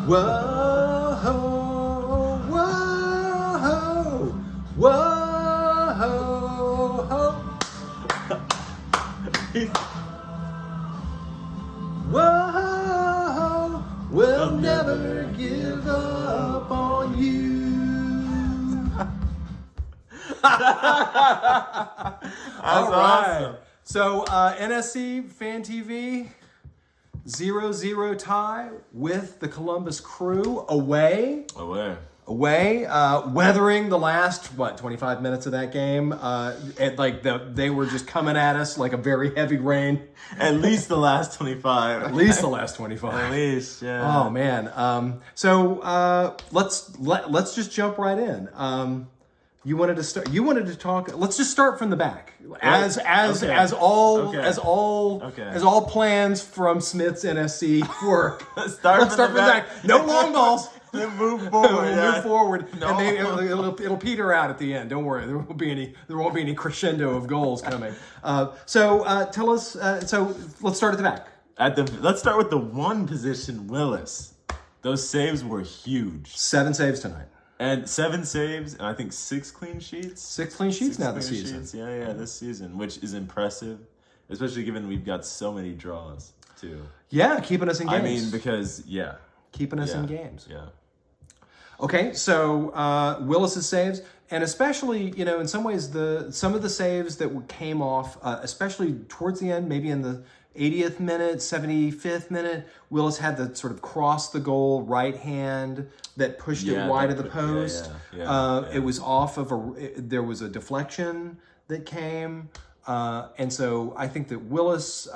Whoa, whoa, whoa. Whoa, we'll never give up on you. All right. Awesome. So NSC Fan TV 0-0 tie with the Columbus Crew away, weathering the last 25 minutes of that game. They were just coming at us like a very heavy rain. At least the last 25. At least the last 25. At least, yeah. Oh man. So let's just jump right in. You wanted to start. You wanted to talk. Let's just start from the back, as all plans from Smith's NSC work. Let's start from the back. No long balls. Then move forward. Move forward, No. and maybe it'll peter out at the end. Don't worry, there won't be any crescendo of goals coming. Tell us. So let's start at the back. Let's start with the one position, Willis. Those saves were huge. 7 saves tonight. And 7 saves, and I think 6 clean sheets. 6 clean sheets now this season. Yeah, this season, which is impressive, especially given we've got so many draws too. Yeah, keeping us in games. I mean, because keeping us in games. Yeah. Okay, so Willis's saves, and especially in some ways some of the saves that came off, especially towards the end, maybe in the 80th minute, 75th minute, Willis had the sort of cross the goal right hand that pushed it wide of the post. It was off of there was a deflection that came. And so I think that Willis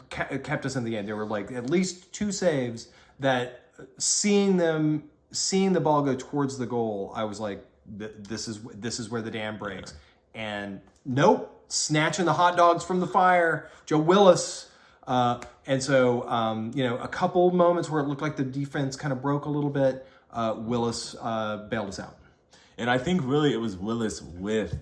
kept us in the end. There were like at least 2 saves that seeing the ball go towards the goal, I was like, this is where the dam breaks. And nope, snatching the hot dogs from the fire, Joe Willis. And so, a couple moments where it looked like the defense kind of broke a little bit, Willis bailed us out. And I think really it was Willis with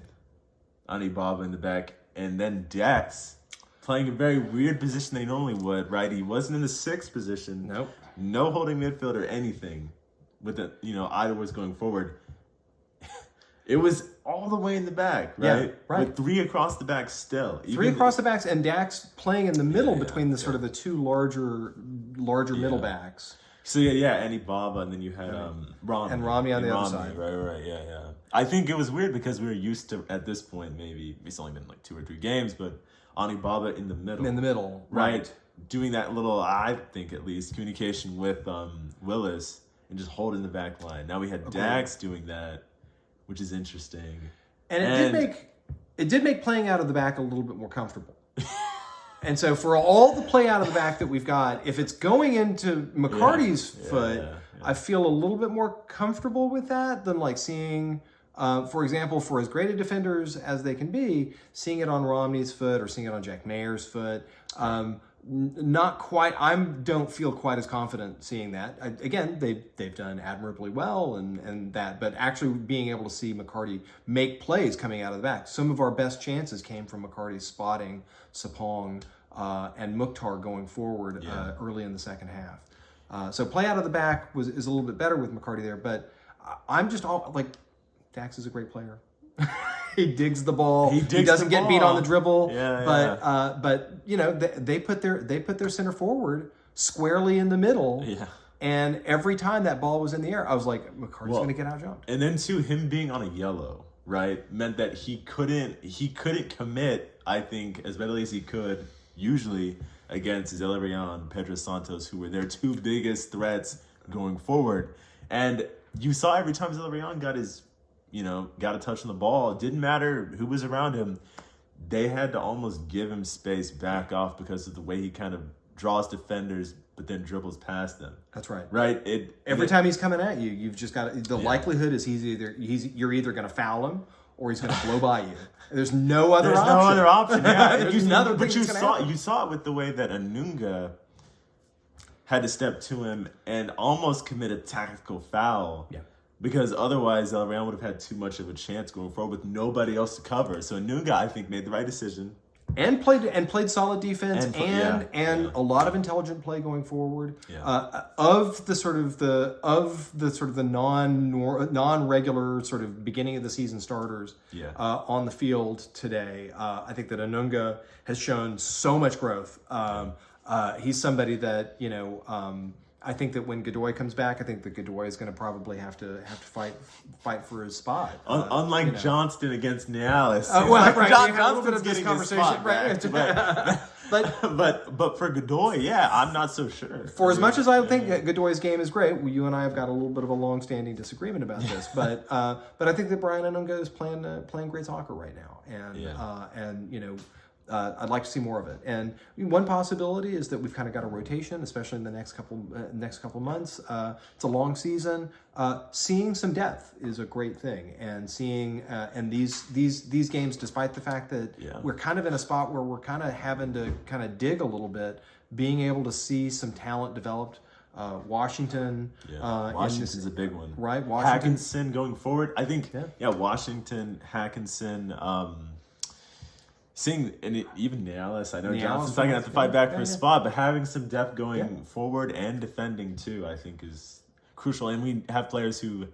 Anibaba in the back, and then Dax playing a very weird position they normally would, right? He wasn't in the 6th position. Nope. No holding midfield or anything with the, either was going forward. It was all the way in the back, right? Yeah, right. With 3 across the back still. 3 across the backs, and Dax playing in the middle between the sort of the 2 larger middle backs. So Anibaba, and then you had Rami. And Rami on the other side. Right, yeah. I think it was weird because we were used to, at this point, maybe, it's only been like 2 or 3 games, but Anibaba in the middle. In the middle, right. Doing that little, I think at least, communication with Willis and just holding the back line. Now we had Dax doing that, which is interesting. And it did make playing out of the back a little bit more comfortable. And so for all the play out of the back that we've got, if it's going into McCarty's foot, I feel a little bit more comfortable with that than like seeing, for example, for as great a defenders as they can be, seeing it on Romney's foot or seeing it on Jack Mayer's foot. Not quite. I don't feel quite as confident seeing that. Again, they've done admirably well and that, but actually being able to see McCarty make plays coming out of the back. Some of our best chances came from McCarty spotting Sapong and Mukhtar going forward early in the second half. So play out of the back is a little bit better with McCarty there, but I'm just Dax is a great player. He digs the ball. He doesn't get beat on the dribble. But they put their center forward squarely in the middle. Yeah. And every time that ball was in the air, I was like, McCarty's going to get out jumped. And then too, him being on a yellow, right, meant that he couldn't commit, I think, as readily as he could usually against Zelarayan, Pedro Santos, who were their 2 biggest threats going forward. And you saw every time Zelarayan got a touch on the ball, it didn't matter who was around him. They had to almost give him space back off because of the way he kind of draws defenders, but then dribbles past them. That's right. Right. Every time he's coming at you, you've just got the likelihood is you're either going to foul him or he's going to blow by you. There's no other option. No other option. Yeah. you saw it with the way that Anunga had to step to him and almost commit a tactical foul. Yeah. Because otherwise, Zelarayan would have had too much of a chance going forward with nobody else to cover. So Anunga, I think, made the right decision. and played solid defense and yeah. a lot of intelligent play going forward. Yeah. Of the sort of the non-regular sort of beginning of the season starters on the field today, I think that Anunga has shown so much growth. He's somebody that I think that when Godoy comes back, I think that Godoy is going to probably have to fight for his spot. Unlike Johnston against Nealis. Johnston's getting this conversation, right? But for Godoy, I'm not so sure. For as much as I think Godoy's game is great, you and I have got a little bit of a long-standing disagreement about this. But I think that Brian Anunga is playing great soccer right now, and I'd like to see more of it. And one possibility is that we've kind of got a rotation, especially in the next couple months. It's a long season. Seeing some depth is a great thing, and seeing and these games, despite the fact that we're kind of in a spot where we're kind of having to kind of dig a little bit, being able to see some talent developed. Washington. Washington's a big one. Right? Washington. Hackinson going forward. I think, Washington, Hackinson, seeing, and even Nealis, I know Johnson's not going to have to fight back for a spot, but having some depth going forward and defending too, I think is crucial. And we have players who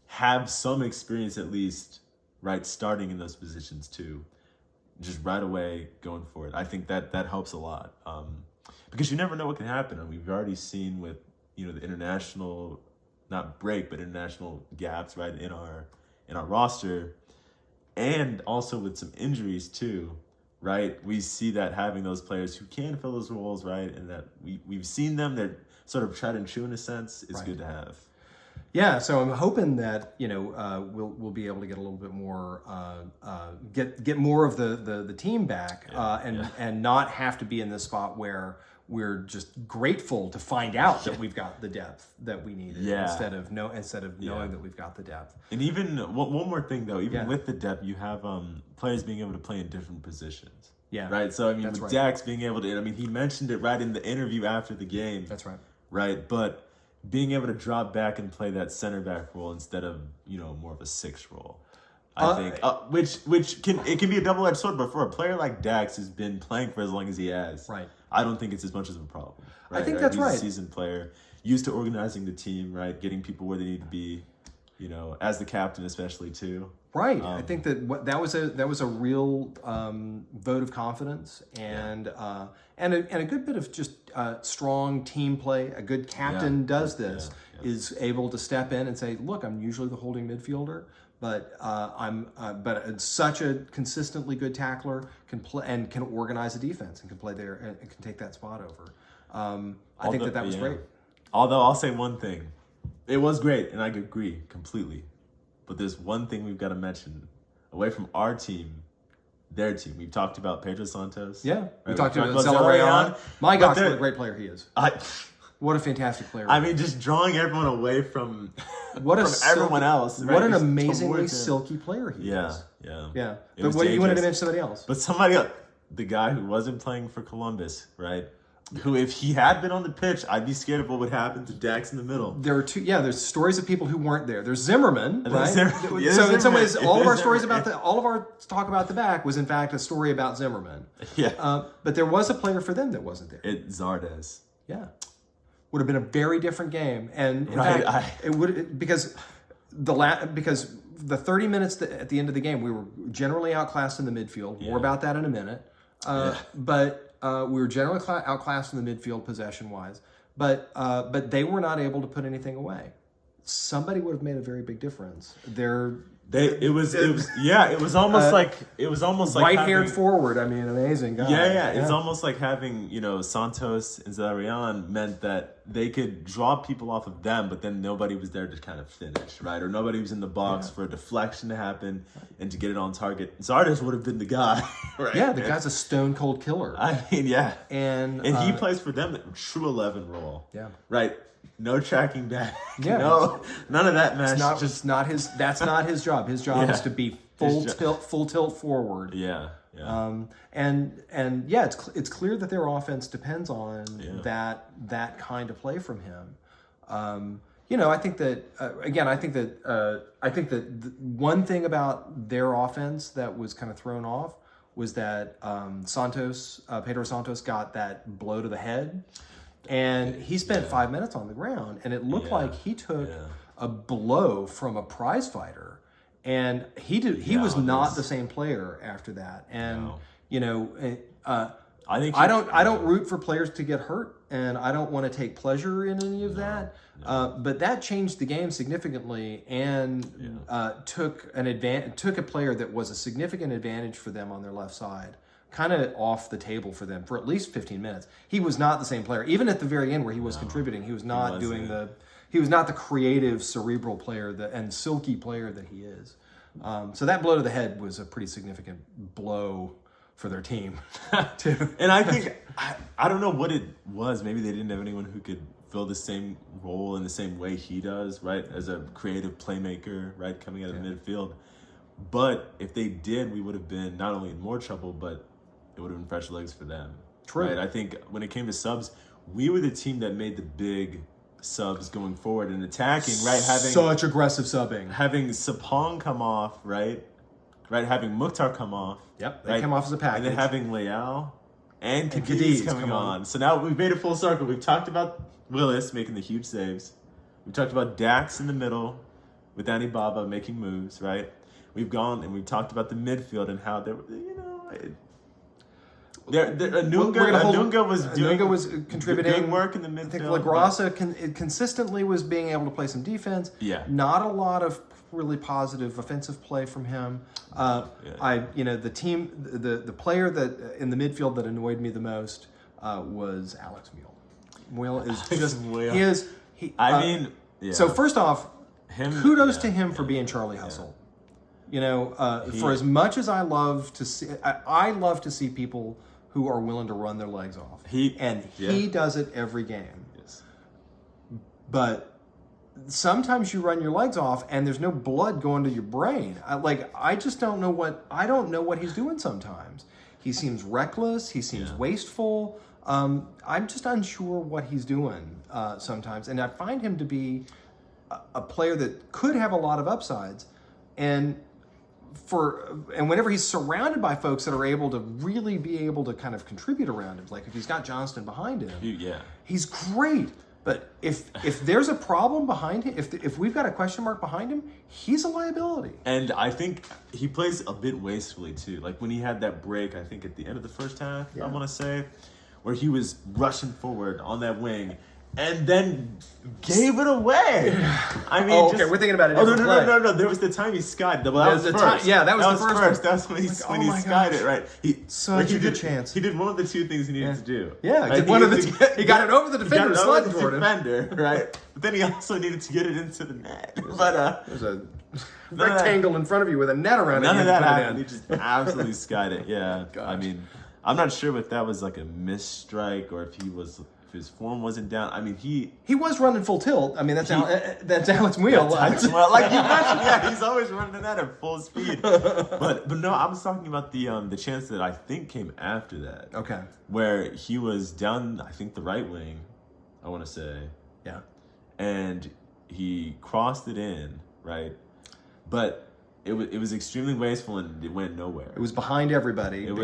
have some experience at least, right, starting in those positions too, just right away going for it. I think that helps a lot. Because you never know what can happen. And we've already seen with, the international, not break, but international gaps, right, in our roster, and also with some injuries too, right? We see that having those players who can fill those roles, right, and that we've seen them, they're sort of tried and true in a sense, is good to have. Yeah, so I'm hoping that we'll be able to get a little bit more get more of the team back and not have to be in this spot where we're just grateful to find out that we've got the depth that we needed instead of knowing that we've got the depth. And even one more thing though, even with the depth, you have players being able to play in different positions. Yeah. Right. So with Dax being able to, he mentioned it right in the interview after the game. That's right. Right, but being able to drop back and play that center back role instead of more of a 6 role. I think, which can be a double-edged sword, but for a player like Dax who's been playing for as long as he has, I don't think it's as much of a problem. Right? I think that's right. He's a seasoned player, used to organizing the team, right, getting people where they need to be, as the captain especially too. Right. I think that was a real vote of confidence and a good bit of just strong team play. A good captain does this, is able to step in and say, "Look, I'm usually the holding midfielder, but but such a consistently good tackler, can play and can organize a defense and can play there and can take that spot over." I think that was great. Although I'll say one thing, it was great, and I agree completely. But there's one thing we've got to mention. Away from our team, their team. We've talked about Pedro Santos. Yeah. We talked about Zelarayan. My gosh, what a great player he is. What a fantastic player. Just drawing everyone away from everyone else. What an amazingly silky player he is. Yeah. But you wanted to mention somebody else. But somebody else. The guy who wasn't playing for Columbus, right? Who, if he had been on the pitch, I'd be scared of what would happen to Dax in the middle. There's stories of people who weren't there. There's Zimmerman, right? So in some ways, all of our talk about the back was in fact a story about Zimmerman. Yeah. But there was a player for them that wasn't there. Zardes. Yeah. Would have been a very different game, and in fact, it would because the 30 minutes at the end of the game, we were generally outclassed in the midfield. More about that in a minute. But we were generally outclassed in the midfield possession-wise, but they were not able to put anything away. Somebody would have made a very big difference. It was almost like right-haired forward. Amazing guy. Yeah. It's almost like having Santos and Zelarayan meant that they could draw people off of them, but then nobody was there to kind of finish, right? Or nobody was in the box for a deflection to happen and to get it on target. Zardes would have been the guy, right? Yeah, the guy's a stone cold killer. And he plays for them the true 11 role. Yeah, right. No tracking back. Yeah. No, none of that mess. That's not his job. His job is to be full tilt forward. Yeah. It's clear that their offense depends on that kind of play from him. I think that one thing about their offense that was kind of thrown off was that Pedro Santos got that blow to the head, and he spent 5 minutes on the ground, and it looked like he took a blow from a prize fighter, and he was not the same player after that. And I don't root for players to get hurt, and I don't want to take pleasure in any of that. But that changed the game significantly, and took a player that was a significant advantage for them on their left side, kind of off the table for them for at least 15 minutes. He was not the same player, even at the very end where he was contributing. He was not he was not the creative, cerebral player and silky player that he is. So that blow to the head was a pretty significant blow for their team, too. And I think I don't know what it was. Maybe they didn't have anyone who could fill the same role in the same way he does, right? As a creative playmaker, right? Coming out of the midfield. But if they did, we would have been not only in more trouble, but it would have been fresh legs for them. True. Right? I think when it came to subs, we were the team that made the big subs going forward and attacking, right? Having such aggressive subbing. Having Sapong come off, right? Having Mukhtar come off. Yep, they came off as a package. And then having Leal and Cadiz coming on. So now we've made a full circle. We've talked about Willis making the huge saves. We talked about Dax in the middle with Danny Baba making moves, right? We've gone and we've talked about the midfield and how Anunga was contributing good work in the midfield. I think LaGrassa consistently was being able to play some defense. Yeah. Not a lot of really positive offensive play from him. The player that in the midfield that annoyed me the most was Alex Mule. Mule is just So first off, kudos to him for being Charlie Hustle. For as much as I love to see, I love to see people who are willing to run their legs off. He does it every game. Yes. But sometimes you run your legs off and there's no blood going to your brain. I just don't know what he's doing sometimes. He seems reckless. He seems wasteful. I'm just unsure what he's doing sometimes. And I find him to be a player that could have a lot of upsides. And whenever he's surrounded by folks that are able to really be able to kind of contribute around him, like if he's got Johnston behind him, he's great. But if there's a problem behind him, if we've got a question mark behind him, he's a liability. And I think he plays a bit wastefully too. Like when he had that break, I think at the end of the first half, I want to say, where he was rushing forward on that wing. And then gave it away. I mean, we're thinking about it. No. There was the time he skied. Well, that was the first. That was the first. That's when he skied it, right? Such a good chance. He did one of the two things he needed to do. Yeah, right? He got it over the defender, slid toward him. Right? But then he also needed to get it into the net. But there's a rectangle in front of you with a net around it. None of that happened. He just absolutely skied it. Yeah. I mean, I'm not sure if that was like a misstrike or if his form wasn't down. I mean, he was running full tilt. I mean, that's Alex Mule. Like you mentioned, he's always running that at full speed. But no, I was talking about the chance that I think came after that. Okay. Where he was down, I think the right wing, I want to say. Yeah. And he crossed it in, right? But it was extremely wasteful and it went nowhere. It was behind everybody. I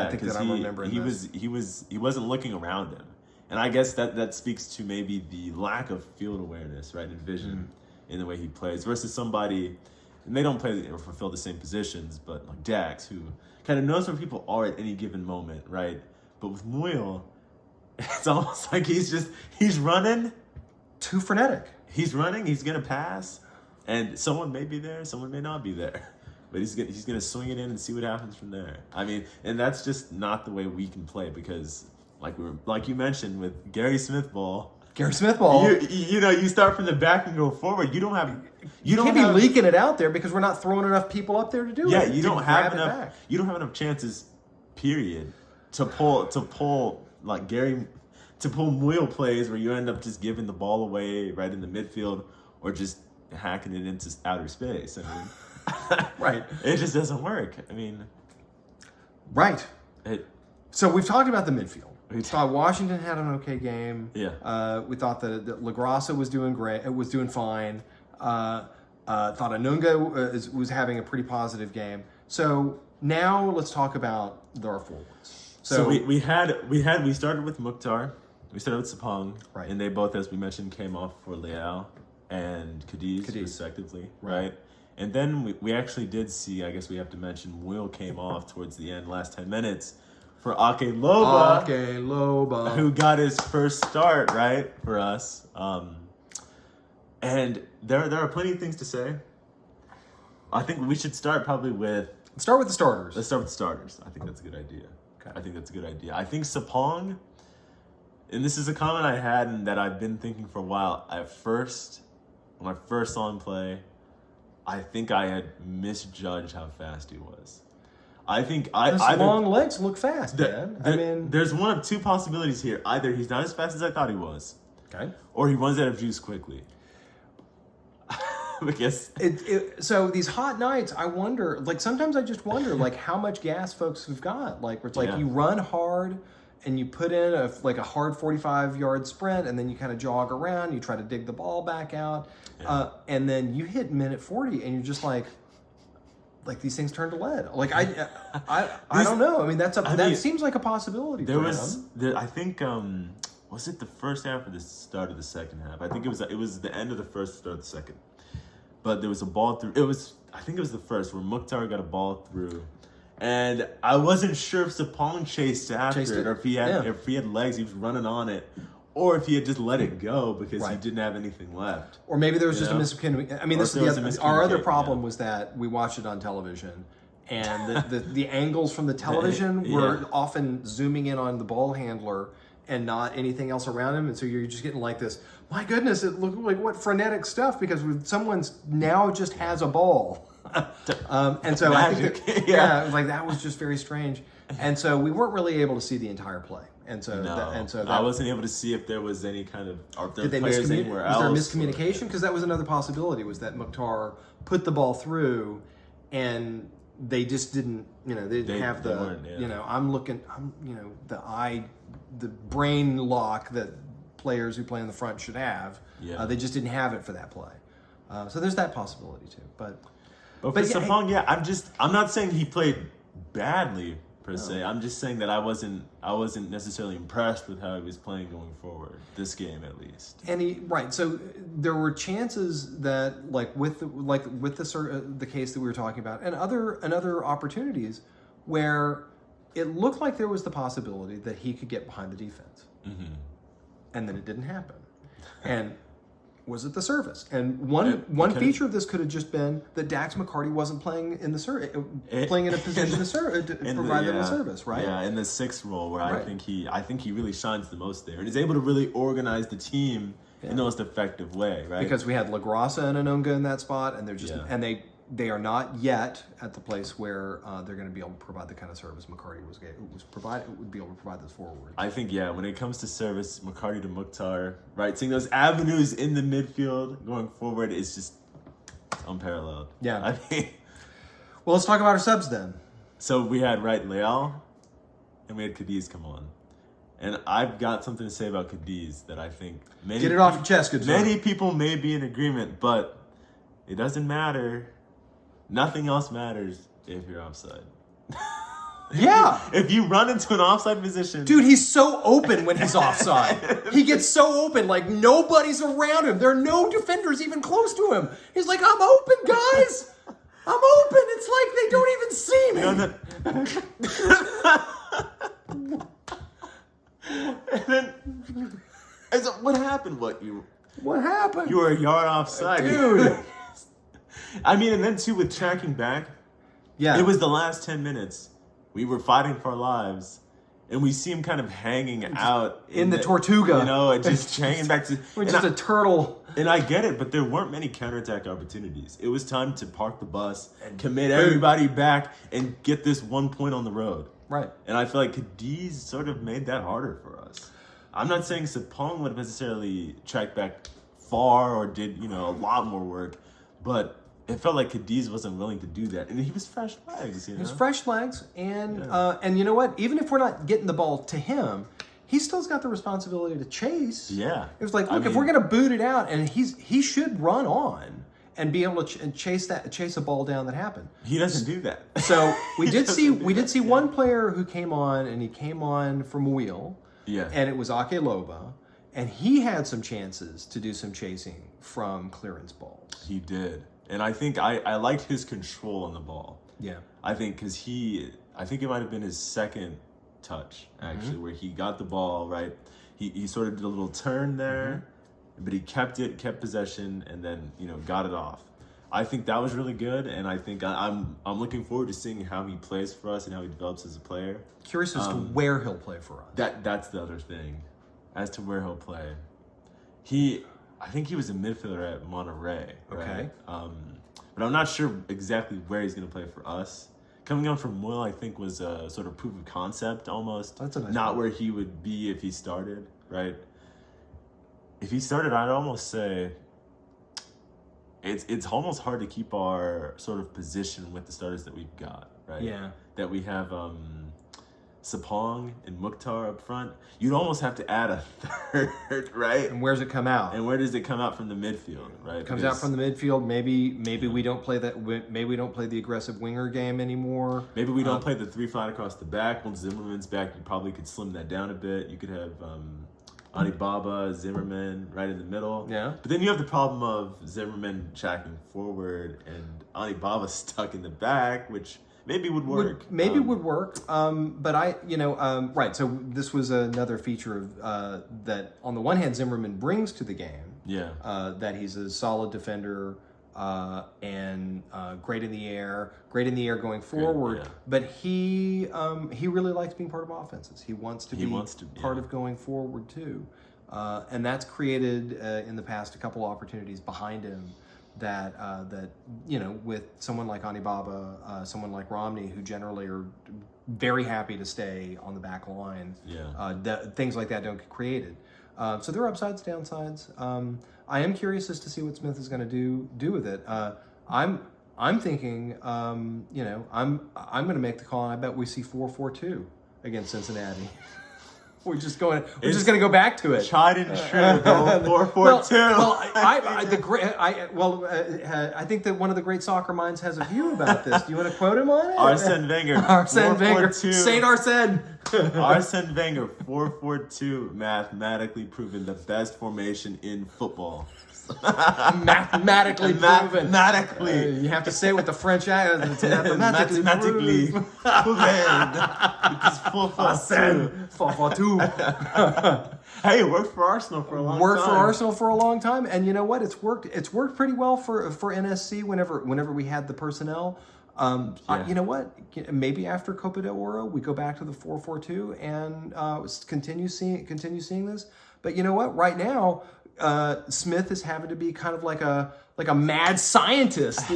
think that I'm remembering he wasn't looking around him. And I guess that speaks to maybe the lack of field awareness, right, and vision in the way he plays versus somebody, and they don't play or fulfill the same positions, but like Dax, who kind of knows where people are at any given moment, right? But with Muyl, it's almost like he's running. Too frenetic. He's running, he's going to pass, and someone may be there, someone may not be there. But he's going to swing it in and see what happens from there. I mean, and that's just not the way we can play because... Like you mentioned with Gary Smith ball. You start from the back and go forward. You can't be leaking it out there because we're not throwing enough people up there to do it. Yeah, you don't have enough. You don't have enough chances, period, to pull like Gary, to pull Muyl plays where you end up just giving the ball away right in the midfield or just hacking it into outer space. I mean, right. It just doesn't work. I mean, right. So we've talked about the midfield. We thought Washington had an okay game. Yeah. We thought that LaGrassa was doing great. It was doing fine. Thought Anunga was having a pretty positive game. So Now let's talk about our forwards. So we started with Mukhtar, we started with Sapong, right, and they both, as we mentioned, came off for Leal and Cadiz respectively, right? And then we actually did see, I guess we have to mention, Will came off towards the end, last 10 minutes, for Ake Loba, who got his first start, right, for us. And there are plenty of things to say. I think we should start probably with... Let's start with the starters. Let's start with the starters. I think that's a good idea. Okay. I think that's a good idea. I think Sapong, and this is a comment I had and that I've been thinking for a while. At first, when I first saw him play, I think I had misjudged how fast he was. I think His long legs look fast, man. I mean, there's one of two possibilities here. Either he's not as fast as I thought he was, okay, or he runs out of juice quickly. I guess. So these hot nights, I wonder, like sometimes I just wonder, like how much gas folks have got. Like where it's like you run hard and you put in a hard 45-yard sprint, and then you kind of jog around, you try to dig the ball back out, and then you hit minute 40, and you're just like these things turn to lead. Like I don't know. I mean that seems like a possibility. I think was it the first half or the start of the second half? I think it was the end of the first, start of the second. But there was a ball through. I think it was the first where Mukhtar got a ball through, and I wasn't sure if Sapong chased after it, or if he had legs, he was running on it, or if he had just let it go because he didn't have anything left. Or maybe there was just a miscommunication. I mean, our other problem was that we watched it on television, and the angles from the television were often zooming in on the ball handler and not anything else around him, and so you're just getting like this. My goodness, it looked like what frenetic stuff because someone's now just has a ball, and so I think it was like that was just very strange, and so we weren't really able to see the entire play, and so I wasn't able to see if there was any kind of did they players anywhere else. Was there miscommunication? Because that was another possibility, was that Mukhtar put the ball through, and they just didn't, they didn't have the, the brain lock that players who play in the front should have. They just didn't have it for that play. So there's that possibility too. But for Sapong, I'm not saying he played badly per se. I'm just saying that I wasn't necessarily impressed with how he was playing going forward, this game at least. And so there were chances that with the case that we were talking about and other opportunities where it looked like there was the possibility that he could get behind the defense. Mm-hmm. And then it didn't happen. And was it the service? And one feature of this could have just been that Dax McCarty wasn't playing in playing in a position to provide them a service, right? Yeah, in the sixth role where I think he really shines the most there and is able to really organize the team in the most effective way, right? Because we had LaGrassa and Anunga in that spot, and they're just they are not yet at the place where they're going to be able to provide the kind of service McCarty would be able to provide this forward. I think, when it comes to service, McCarty to Mukhtar, right, seeing those avenues in the midfield going forward is just unparalleled. Yeah. I mean, well, let's talk about our subs then. So we had Leal, and we had Cadiz come on. And I've got something to say about Cadiz that I think get it off your chest, good sir. Many people may be in agreement, but it doesn't matter. Nothing else matters if you're offside. Yeah. If you run into an offside position. Dude, he's so open when he's offside. He gets so open, like nobody's around him. There are no defenders even close to him. He's like, I'm open, guys. I'm open. It's like they don't even see me. And then, what happened? What happened? You were a yard offside. Dude. I mean, and then too with tracking back, it was the last 10 minutes. We were fighting for our lives, and we see him kind of hanging out in the Tortuga, and just hanging back to, which is a turtle. And I get it, but there weren't many counterattack opportunities. It was time to park the bus and commit everybody back and get this 1 point on the road. Right. And I feel like Cadiz sort of made that harder for us. I'm not saying Sapong would have necessarily tracked back far or did a lot more work, but it felt like Cadiz wasn't willing to do that, and he was fresh legs. He was fresh legs, and you know what? Even if we're not getting the ball to him, he still's got the responsibility to chase. Yeah, it was like, look, if we're gonna boot it out, and he should run on, and be able to chase a ball down that happened. He doesn't do that. So we did see one player who came on, and he came on from wheel. Yeah. And it was Ake Loba, and he had some chances to do some chasing from clearance balls. He did. And I think I liked his control on the ball. Yeah. I think because I think it might have been his second touch, actually, where he got the ball, right? He sort of did a little turn there, but he kept possession, and then, got it off. I think that was really good, and I think I'm looking forward to seeing how he plays for us and how he develops as a player. Curious as to where he'll play for us. That's the other thing, as to where he'll play. I think he was a midfielder at Monterey, right? Okay. But I'm not sure exactly where he's going to play for us. Coming on from Will, I think, was a sort of proof of concept almost. That's a nice not point. where he would be if he started, right? If he started, I'd almost say it's almost hard to keep our sort of position with the starters that we've got, right? Yeah. That we have Sapong and Mukhtar up front. You'd almost have to add a third, right? And where's it come out? And where does it come out from the midfield, right? It comes out from the midfield. Maybe we don't play that. Maybe we don't play the aggressive winger game anymore. Maybe we don't play the 3 flat across the back. Once Zimmerman's back, you probably could slim that down a bit. You could have Alibaba, Zimmerman right in the middle. Yeah. But then you have the problem of Zimmerman tracking forward and Alibaba stuck in the back, which maybe would work. Would work. But right. So this was another feature of that. On the one hand, Zimmerman brings to the game. Yeah. That he's a solid defender and great in the air going forward. Yeah. But he really likes being part of offenses. He wants to be part yeah. of going forward too, and that's created in the past a couple opportunities behind him. That with someone like Anibaba, someone like Romney, who generally are very happy to stay on the back line. Yeah. Things like that don't get created. So there are upsides, downsides. I am curious as to see what Smith is going to do with it. I'm thinking, I'm going to make the call, and I bet we see 4-4-2 against Cincinnati. We're just going to go back to it. Tried and true. 4-4-2. I think that one of the great soccer minds has a view about this. Do you want to quote him on it? Arsene Wenger. Arsene Wenger. Saint Arsene. Arsene Wenger. 4-4-2. Mathematically proven the best formation in football. Mathematically proven. Mathematically. You have to say it with the French accent. It's Mathematically proven. Because 4-4-2. 4-4-2. Hey, it worked for Arsenal for a long time. Worked for Arsenal for a long time, and you know what? It's worked pretty well for NSC whenever we had the personnel. You know what? Maybe after Copa de Oro, we go back to the 4-4-2 and continue seeing this. But you know what? Right now, Smith is having to be kind of like a mad scientist, it's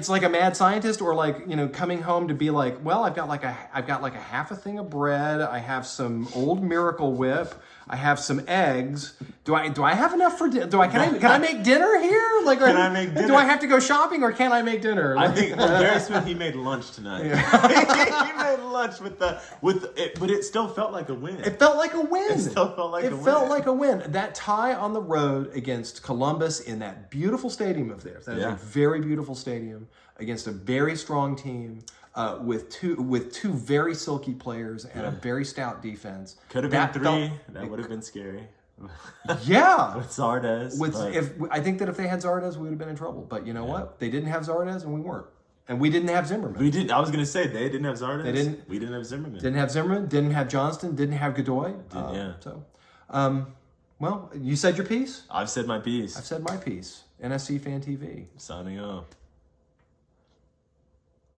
like a mad scientist, or coming home to be like, well, I've got like a half a thing of bread, I have some old Miracle Whip, I have some eggs. Do I have enough for dinner? Can I make dinner here? Can I make dinner? Do I have to go shopping, or can I make dinner? I think Gary Smith, he made lunch tonight. Yeah. He made lunch with it, but it still felt like a win. It felt like a win. It still felt like a win. It felt like a win. That tie on the road against Columbus in that beautiful stadium of theirs. That is a very beautiful stadium against a very strong team. With two very silky players and a very stout defense. Could have been 3. That would have been scary. Yeah. With Zardes. I think that if they had Zardes, we would have been in trouble. But you know what? They didn't have Zardes, and we weren't. And we didn't have Zimmerman. We didn't. I was going to say they didn't have Zardes. They didn't. We didn't have Zimmerman. Didn't have Zimmerman. Didn't have Johnston. Didn't have Godoy. Well, you said your piece. I've said my piece. I've said my piece. NSC Fan TV. Signing off.